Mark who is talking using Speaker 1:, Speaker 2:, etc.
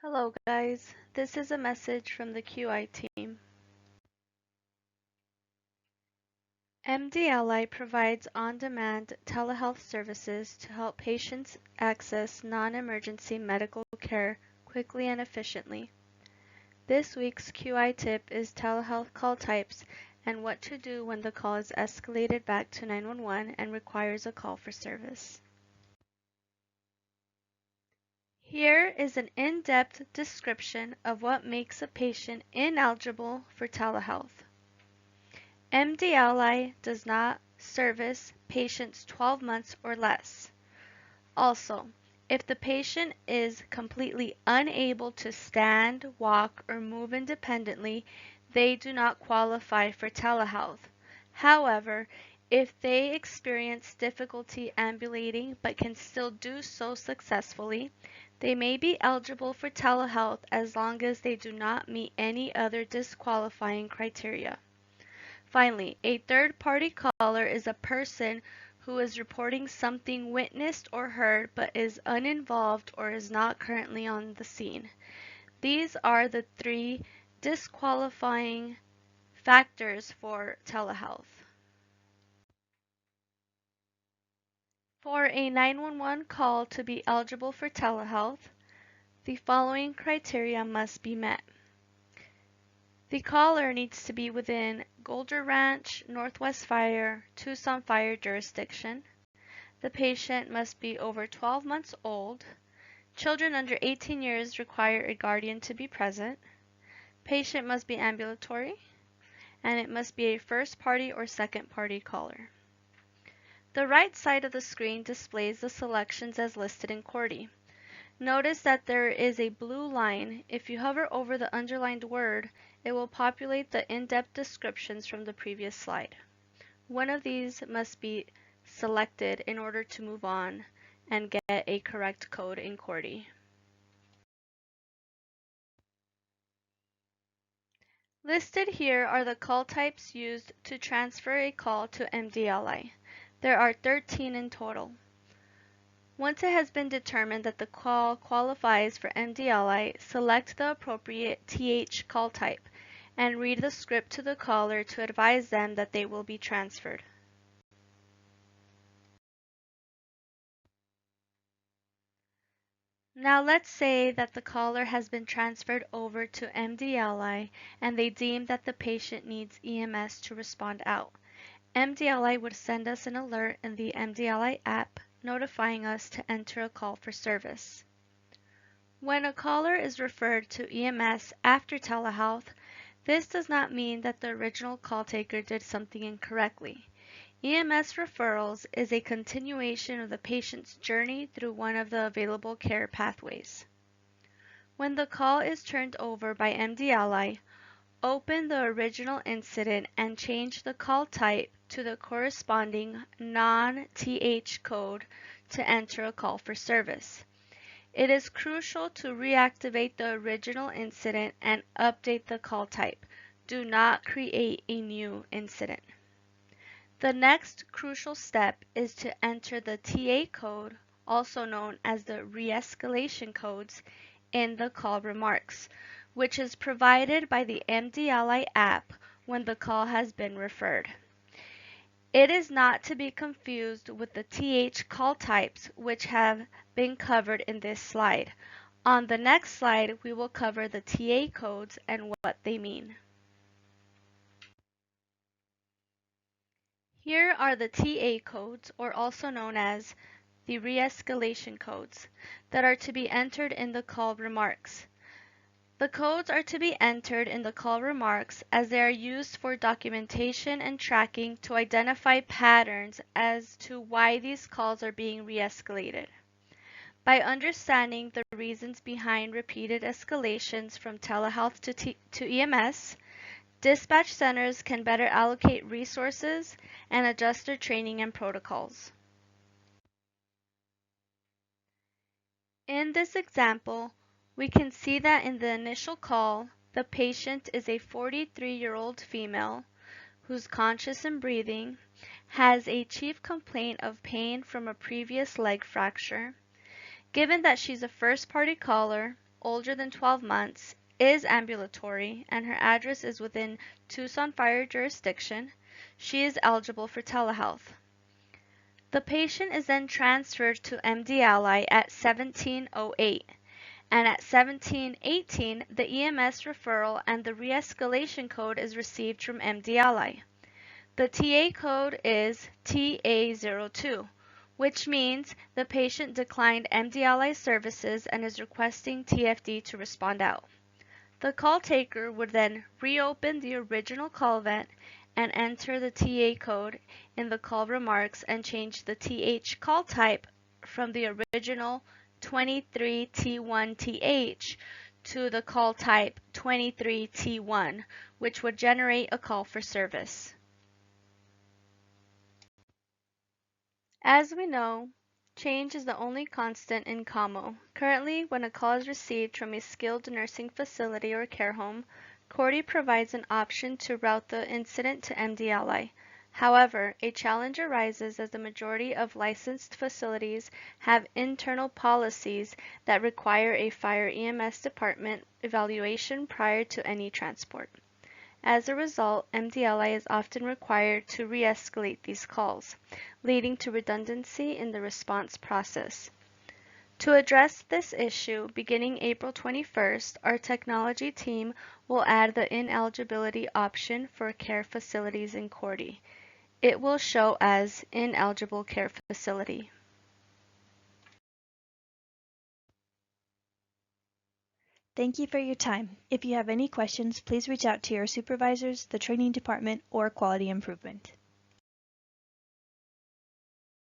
Speaker 1: Hello guys, this is a message from the QI team. MDAlly provides on-demand telehealth services to help patients access non-emergency medical care quickly and efficiently. This week's QI tip is telehealth call types and what to do when the call is escalated back to 911 and requires a call for service. Here is an in-depth description of what makes a patient ineligible for telehealth. MDAlly does not service patients 12 months or less. Also, if the patient is completely unable to stand, walk, or move independently, they do not qualify for telehealth. However, if they experience difficulty ambulating but can still do so successfully, they may be eligible for telehealth as long as they do not meet any other disqualifying criteria. Finally, a third-party caller is a person who is reporting something witnessed or heard but is uninvolved or is not currently on the scene. These are the three disqualifying factors for telehealth. For a 911 call to be eligible for telehealth, the following criteria must be met. The caller needs to be within Golder Ranch, Northwest Fire, Tucson Fire jurisdiction. The patient must be over 12 months old. Children under 18 years require a guardian to be present. Patient must be ambulatory, and it must be a first party or second party caller. The right side of the screen displays the selections as listed in QWERTY. Notice that there is a blue line. If you hover over the underlined word, it will populate the in-depth descriptions from the previous slide. One of these must be selected in order to move on and get a correct code in QWERTY. Listed here are the call types used to transfer a call to MDAlly. There are 13 in total. Once it has been determined that the call qualifies for MDAlly, select the appropriate TH call type and read the script to the caller to advise them that they will be transferred. Now let's say that the caller has been transferred over to MDAlly and they deem that the patient needs EMS to respond out. MDAlly would send us an alert in the MDAlly app notifying us to enter a call for service. When a caller is referred to EMS after telehealth, this does not mean that the original call taker did something incorrectly. EMS referrals is a continuation of the patient's journey through one of the available care pathways. When the call is turned over by MDAlly, open the original incident and change the call type to the corresponding non-TH code to enter a call for service. It is crucial to reactivate the original incident and update the call type. Do not create a new incident. The next crucial step is to enter the TA code, also known as the re-escalation codes, in the call remarks, which is provided by the MDAlly app when the call has been referred. It is not to be confused with the TH call types, which have been covered in this slide. On the next slide, we will cover the TA codes and what they mean. Here are the TA codes, or also known as the re-escalation codes, that are to be entered in the call remarks. The codes are to be entered in the call remarks as they are used for documentation and tracking to identify patterns as to why these calls are being re-escalated. By understanding the reasons behind repeated escalations from telehealth to EMS, dispatch centers can better allocate resources and adjust their training and protocols. In this example, we can see that in the initial call, the patient is a 43-year-old female who's conscious and breathing, has a chief complaint of pain from a previous leg fracture. Given that she's a first-party caller, older than 12 months, is ambulatory, and her address is within Tucson Fire jurisdiction, she is eligible for telehealth. The patient is then transferred to MDAlly at 17:08, and at 17:18 the EMS referral and the re-escalation code is received from MDAlly. The TA code is TA02, which means the patient declined MDAlly services and is requesting TFD to respond out. The call taker would then reopen the original call event and enter the TA code in the call remarks and change the TH call type from the original 23T1TH to the call type 23T1, which would generate a call for service. As we know, change is the only constant in COMO. Currently, when a call is received from a skilled nursing facility or care home, Cordy provides an option to route the incident to MDAlly. However, a challenge arises as the majority of licensed facilities have internal policies that require a fire EMS department evaluation prior to any transport. As a result, MDAlly is often required to re-escalate these calls, leading to redundancy in the response process. To address this issue, beginning April 21st, our technology team will add the ineligibility option for care facilities in Cordy. It will show as ineligible care facility.
Speaker 2: Thank you for your time. If you have any questions, please reach out to your supervisors, the training department, or quality improvement.